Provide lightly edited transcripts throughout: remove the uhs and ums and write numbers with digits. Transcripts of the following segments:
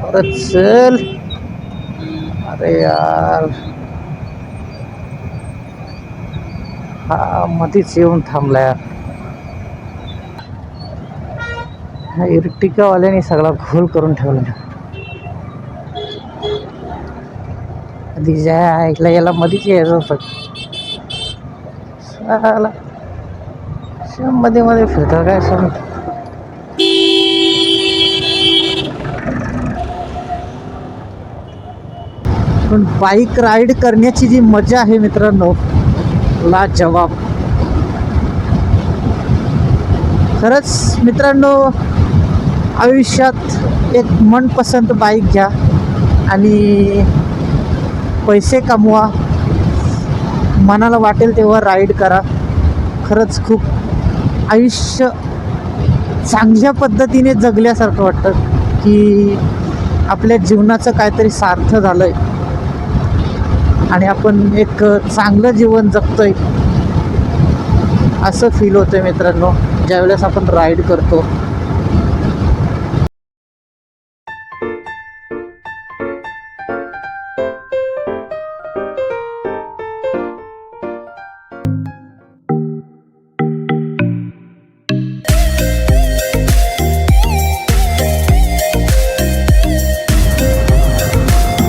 अरे चल. अरे यार, हा मध्येच येऊन थांबला यार. हा इर्टिकावाल्याने सगळा घोल करून ठेवला. आधी ज्या ऐकला याला मध्येच यायचं होतं. साला मध्ये मध्ये फिरतो काय सर. पण बाईक राईड करण्याची जी मजा आहे मित्रांनो, लाजवाब. खरंच मित्रांनो, आयुष्यात एक मनपसंत बाईक घ्या आणि पैसे कमवा, मनाला वाटेल तेव्हा राईड करा. खरंच खूप आयुष्य चांगल्या पद्धतीने जगल्यासारखं वाटतं की आपल्या जीवनाचं काहीतरी सार्थ झालंय आणि आपण एक चांगलं जीवन जगतोय असं फील होतंय मित्रांनो ज्यावेळेस आपण राईड करतो.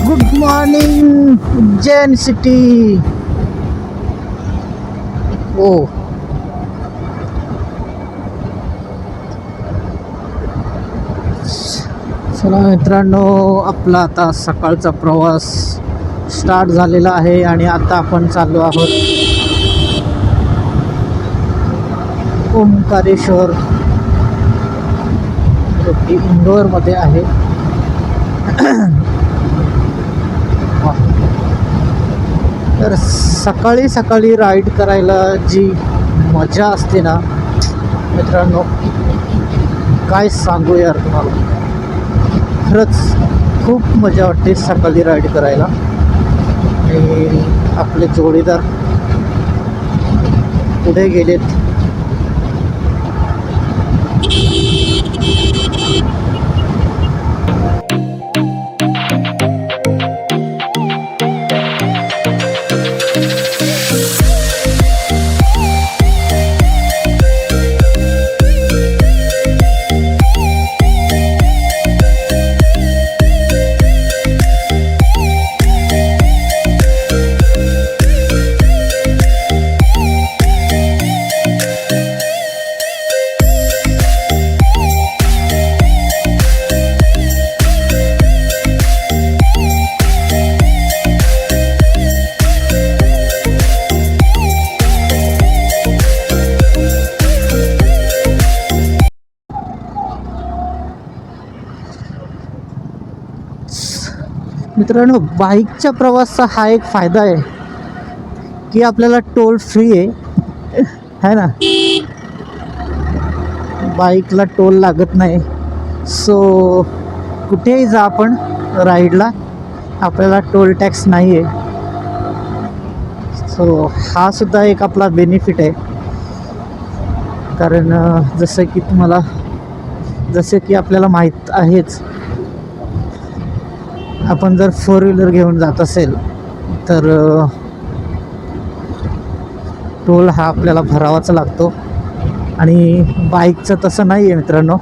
Good morning Ujjain city. ओ चला मित्रांनो, आपला आता सकाळचा प्रवास स्टार्ट झालेला आहे आणि आता आपण चाललो आहोत ओंकारेश्वर, जो की इंदोरमध्ये आहे. तर सकाळी सकाळी राईड करायला जी मजा असते ना मित्रांनो, काय सांगू यार तुम्हाला. खरंच खूप मजा वाटते सकाळी राईड करायला. आणि आपले जोडीदार पुढे गेलेत. मित्रांनो, बाईकच्या प्रवासाचा हा एक फायदा आहे की आपल्याला टोल फ्री आहे ना. बाईकला टोल लागत नाही. सो कुठेही जा आपण राईडला, आपल्याला टोल टॅक्स नाही आहे. सो हा सुद्धा एक आपला बेनिफिट आहे. कारण जसं की आपल्याला माहीत आहेच, आपण जर 4 व्हीलर घेऊन जात असेल तर टोल हा आपल्याला भरावाच लागतो. आणि बाईकचं तसं नाही आहे मित्रांनो,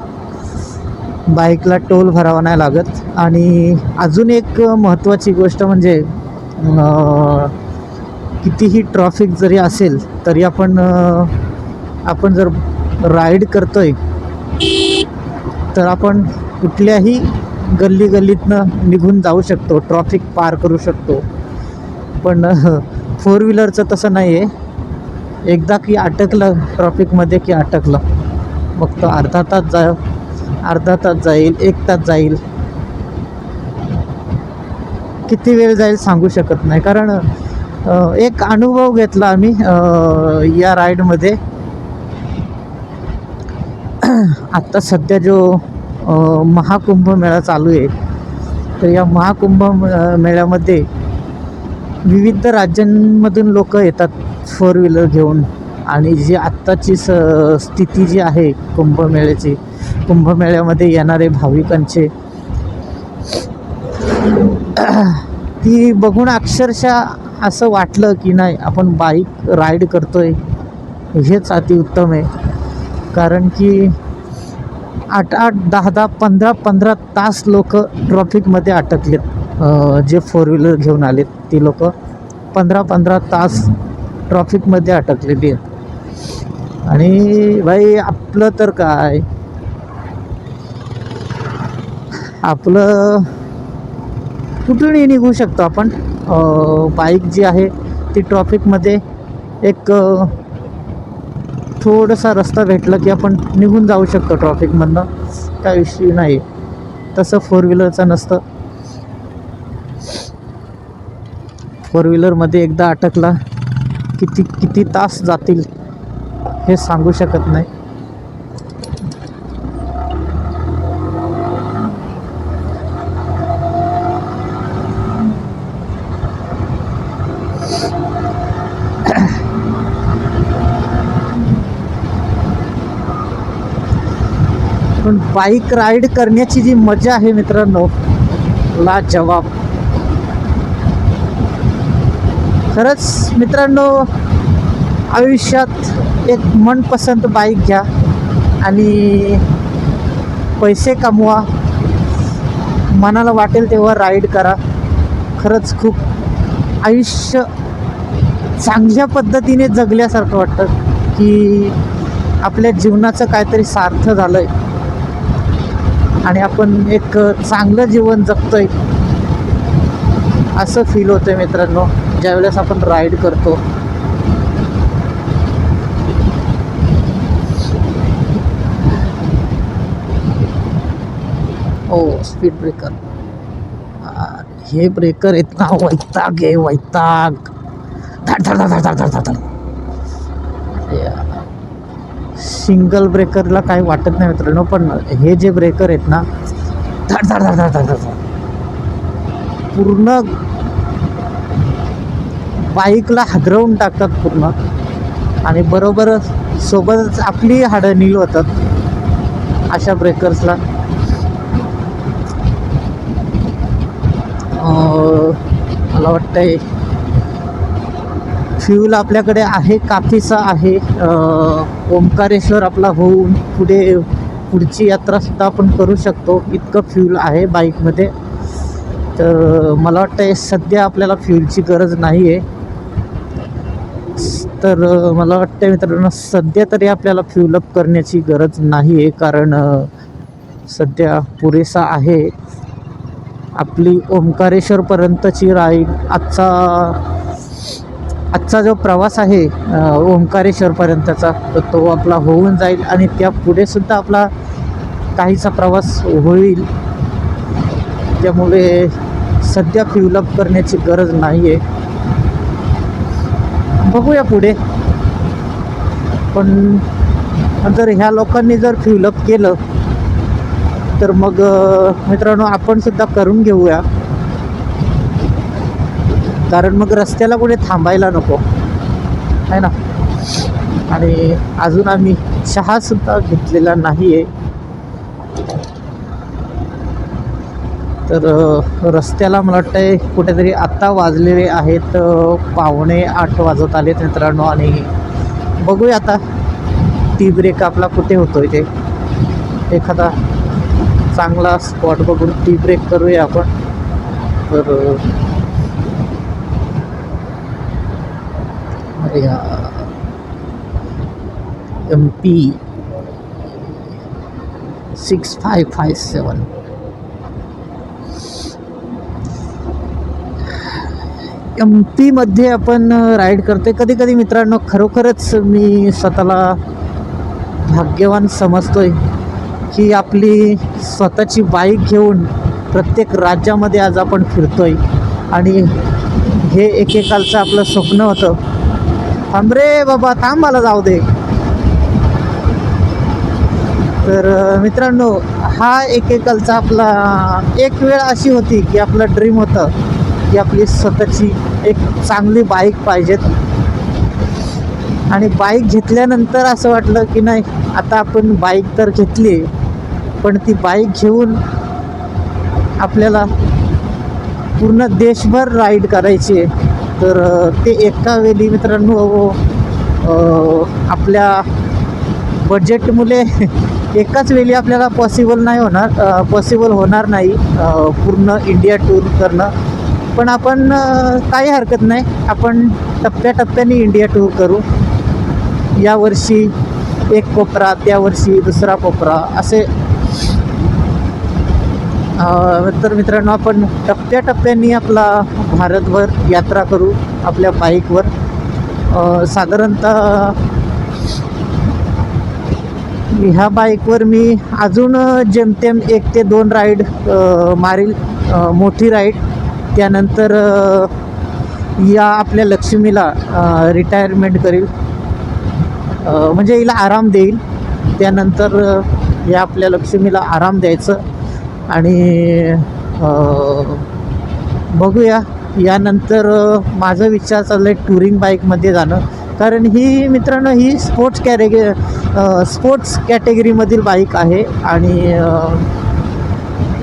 बाईकला टोल भरावा नाही लागत. आणि अजून एक महत्त्वाची गोष्ट म्हणजे कितीही ट्रॅफिक जरी असेल तरी आपण जर राईड करतोय तर आपण कुठल्याही गल्लीतनं निघून जाऊ शकतो, ट्रॅफिक पार करू शकतो. पण 4 व्हीलरचं तसं नाही आहे. एकदा की अटकलं ट्रॅफिकमध्ये की अटकलं, मग तो अर्धा तास जाईल, 1 तास जाईल, किती वेळ जाईल सांगू शकत नाही. कारण एक अनुभव घेतला आम्ही या राईडमध्ये. आत्ता सध्या जो महाकुंभ मेळा चालू आहे, तर या महाकुंभ मेळ्यामध्ये विविध राज्यांमधून लोक येतात 4 व्हीलर घेऊन. आणि जी आत्ताची स्थिती जी आहे कुंभमेळ्यामध्ये येणारे भाविकांचे ती बघून अक्षरशः असं वाटलं की नाही, आपण बाईक राईड करतोय हेच अतिउत्तम आहे. कारण की 8-8, 10-10, 15-15 तास लोक ट्रॉफिकमध्ये अटकलेत. जे फोर व्हीलर घेऊन आलेत ती लोक 15-15 तास ट्रॉफिकमध्ये अटकलेली आहेत. आणि भाई आपलं तर काय, आपलं कुठूनही निघू शकतो आपण. बाईक जी आहे ती ट्रॉफिकमध्ये एक थोडासा रस्ता भेटला की आपण निघून जाऊ शकतो ट्रॉफिकमधनं, काय विषय नाही. तसं फोर व्हीलरचं नसतं. फोर व्हीलरमध्ये एकदा अटकला किती तास जातील हे सांगू शकत नाही. पण बाईक राईड करण्याची जी मजा आहे मित्रांनो, लाजवाब. खरंच मित्रांनो, आयुष्यात एक मनपसंत बाईक घ्या आणि पैसे कमवा, मनाला वाटेल तेव्हा राईड करा. खरंच खूप आयुष्य चांगल्या पद्धतीने जगल्यासारखं वाटतं की आपल्या जीवनाचं काहीतरी सार्थ झालं आहे आणि आपण एक चांगलं जीवन जगतोय असं फील होतं आहे मित्रांनो, ज्यावेळेस आपण राईड करतो. ओ स्पीड ब्रेकर, हे ब्रेकर इतना वैताग आहे, वैताग. धड धड धड धड धड धड. सिंगल ब्रेकरला काही वाटत नाही मित्रांनो, पण हे जे ब्रेकर आहेत ना, धड धड धड धड धड पूर्ण बाईकला हादरवून टाकतात पूर्ण. आणि बरोबर सोबतच आपली हाडं नील होतात अशा ब्रेकर्सला. मला वाटतंय फ्यूल आपल्याकडे आहे, काफीसा आहे. ओंकारेश्वर आपला होऊन पुढची यात्रासुद्धा आपण करू शकतो, इतकं फ्यूल आहे बाईकमध्ये. तर मला वाटतं सध्या आपल्याला फ्यूलची गरज नाही आहे. तर मला वाटतं मित्रांनो, सध्या तरी आपल्याला फ्यूलअप करण्याची गरज नाही आहे, कारण सध्या पुरेसा आहे. आपली ओंकारेश्वरपर्यंतची राईड, आजचा जो प्रवास आहे ओंकारेश्वरपर्यंतचा, तर तो आपला होऊन जाईल आणि त्या पुढे सुद्धा आपला काहीसा प्रवास होईल. त्यामुळे सध्या फ्यूलअप करण्याची गरज नाही आहे. बघूया पुढे. पण जर ह्या लोकांनी जर फ्यूलअप केलं तर मग मित्रांनो आपण सुद्धा करून घेऊया, कारण मग रस्त्याला कुठे थांबायला नको आहे ना. आणि अजून आम्ही चहासुद्धा घेतलेला नाही आहे. तर रस्त्याला मला वाटतंय कुठेतरी आत्ता वाजलेले आहेत 7:45 वाजत आलेत मित्रांनो. आणि बघूया आता टी ब्रेक आपला कुठे होतोय ते. एखादा चांगला स्पॉट बघून टी ब्रेक करूया आपण. तर MP 6557 MP मध्ये आपण राईड करते. कधी कधी मित्रांनो खरोखरच मी स्वतःला भाग्यवान समजतोय की आपली स्वतःची बाईक घेऊन प्रत्येक राज्यामध्ये आज आपण फिरतोय. आणि हे एकेकालचं आपलं स्वप्न होतं. थांब रे बाबा, थांब, मला जाऊ दे. तर मित्रांनो, हा एकेकालचा आपला एक वेळ अशी होती की आपलं ड्रीम होतं की आपली स्वतःची एक चांगली बाईक पाहिजेत. आणि बाईक घेतल्यानंतर असं वाटलं की नाही, आता आपण बाईक तर घेतली, पण ती बाईक घेऊन आपल्याला पूर्ण देशभर राईड करायची आहे. तर ते एका वेळी मित्रांनो आपल्या बजेटमुळे एकाच वेळी आपल्याला पॉसिबल होणार नाही पूर्ण इंडिया टूर करणं. पण आपण काही हरकत नाही, आपण टप्प्याटप्प्याने इंडिया टूर करू. यावर्षी एक कोपरा, त्या वर्षी दुसरा कोपरा असे. तर मित्रांनो आपण टप्प्याटप्प्याने आपला भारतभर यात्रा करू आपल्या बाईकवर. साधारणतः ह्या बाईकवर मी अजून जेमतेम 1 ते 2 राईड मारील, मोठी राईड. त्यानंतर या आपल्या लक्ष्मीला रिटायरमेंट करील, म्हणजे हिला आराम देईल. त्यानंतर या आपल्या लक्ष्मीला आराम द्यायचं आणि बघूया. यानंतर माझा विचार चालला आहे टुरिंग बाईकमध्ये जाणं, कारण ही मित्रांनो ही स्पोर्ट्स कॅटेगरीमधील बाईक आहे. आणि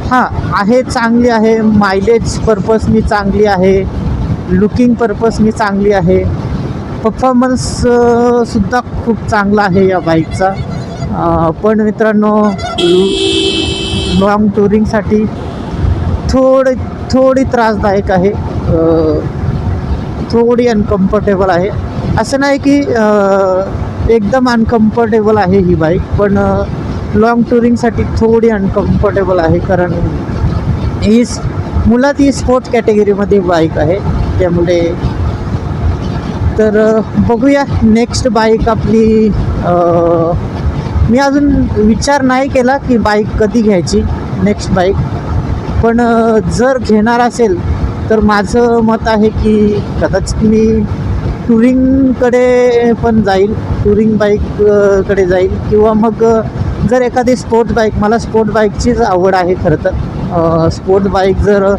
हां आहे, चांगली आहे, मायलेज पर्पजनी चांगली आहे, लुकिंग पर्पजनी चांगली आहे, परफॉर्मन्स सुद्धा खूप चांगला आहे या बाईकचा. पण मित्रांनो लॉंग टुरिंगसाठी थोडी त्रासदायक आहे, थोडी अनकम्फर्टेबल आहे. असं नाही की एकदम अनकम्फर्टेबल आहे ही बाईक, पण लॉंग टुरिंगसाठी थोडी अनकम्फर्टेबल आहे, कारण मुळात ही स्पोर्ट्स कॅटेगरीमध्ये बाईक आहे. त्यामुळे तर बघूया नेक्स्ट बाईक आपली. मी अजून विचार नाही केला की बाईक कधी घ्यायची नेक्स्ट बाईक, पण जर घेणार असेल तर माझं मत आहे की कदाचित मी टुरिंगकडे पण जाईल, टुरिंग बाईककडे जाईल. किंवा मग जर एखादी स्पोर्ट्स बाईक, मला स्पोर्ट्स बाईकचीच आवड आहे खरं तर. स्पोर्ट्स बाईक जर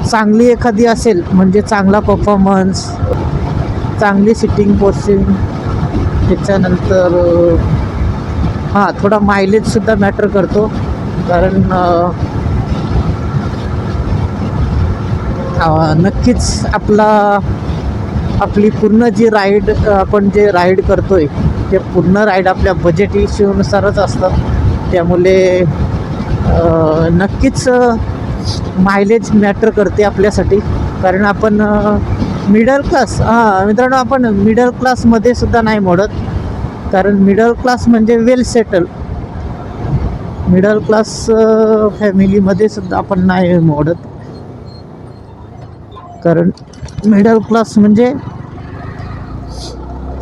चांगली एखादी असेल, म्हणजे चांगला परफॉर्मन्स, चांगली सिटिंग पोस्टिंग, त्याच्यानंतर हां थोडा मायलेजसुद्धा मॅटर करतो, कारण नक्कीच आपली पूर्ण जी राईड आपण जे राईड करतो आहे ते पूर्ण राईड आपल्या बजेट इश्यूनुसारच असतात. त्यामुळे नक्कीच मायलेज मॅटर करते आपल्यासाठी, कारण आपण मिडल क्लास मित्रांनो आपण मिडल क्लासमध्ये सुद्धा नाही मोडत, कारण मिडल क्लास म्हणजे वेल सेटल. मिडल क्लास फॅमिलीमध्ये सुद्धा आपण नाही मोडत, कारण मिडल क्लास म्हणजे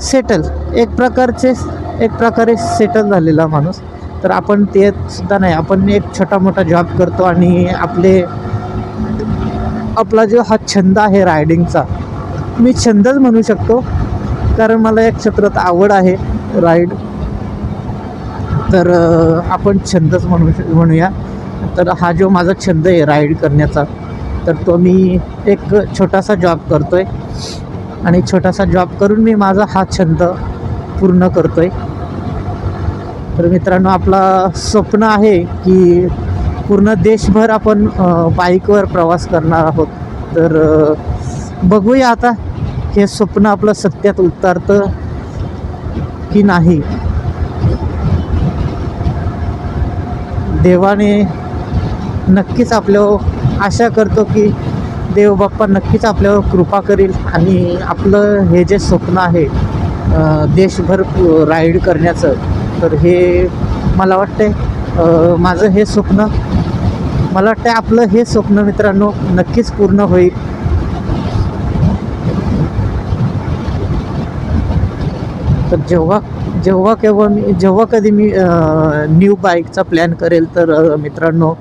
सेटल, एक प्रकारे सेटल झालेला माणूस. तर आपण ते सुद्धा नाही, आपण एक छोटा मोठा जॉब करतो आणि आपला जो हा छंद आहे रायडिंगचा, मी छंदच म्हणू शकतो, कारण मला एक क्षेत्रात आवड आहे राईड. तर आपण छंदच म्हणूया. तर हा जो माझा छंद आहे राईड करण्याचा, तर तो मी एक छोटासा जॉब करतो आहे, आणि छोटासा जॉब करून मी माझा हा छंद पूर्ण करतो आहे. तर मित्रांनो आपला स्वप्न आहे की पूर्ण देशभर आपण बाईकवर प्रवास करणार आहोत. तर बघूया आता हे स्वप्न आपलं सत्यात उतरतं की नाही. देवाने नक्कीच आपल्यावर आशा करतो की देवबाप्पा नक्कीच आपल्यावर कृपा करील, आणि आपलं हे जे स्वप्न आहे देशभर राईड करण्याचं, तर हे मला वाटतं माझं हे स्वप्न, मला वाटतं आपलं हे स्वप्न मित्रांनो नक्कीच पूर्ण होईल. तर जेव्हा कधी मी न्यू बाईकचा प्लॅन करेल, तर मित्रांनो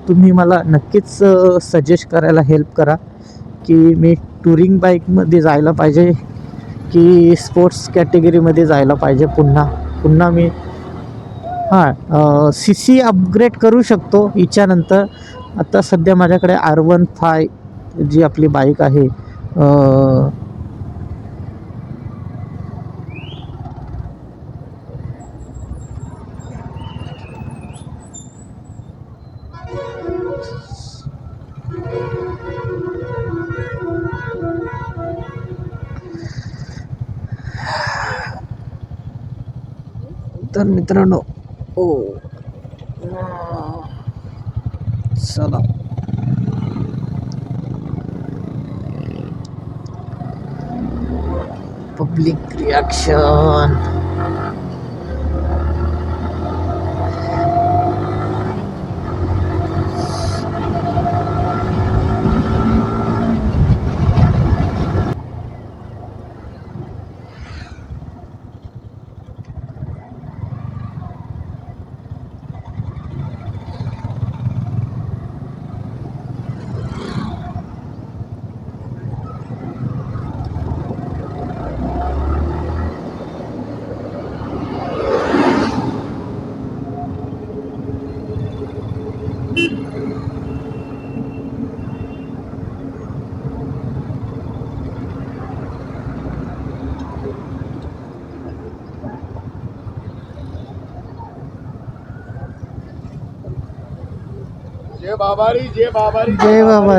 तुम्ही मला नक्कीच सजेस्ट करायला हेल्प करा की मी टुरिंग बाईकमध्ये जायला पाहिजे की स्पोर्ट्स कॅटेगरीमध्ये जायला पाहिजे. पुन्हा मी CC अपग्रेड करू शकतो हिच्यानंतर. आता सध्या माझ्याकडे R15 जी आपली बाईक आहे, तर मित्रांनो ओ चला पब्लिक रिॲक्शन जय बाबारी जय बाबारी जय बाबा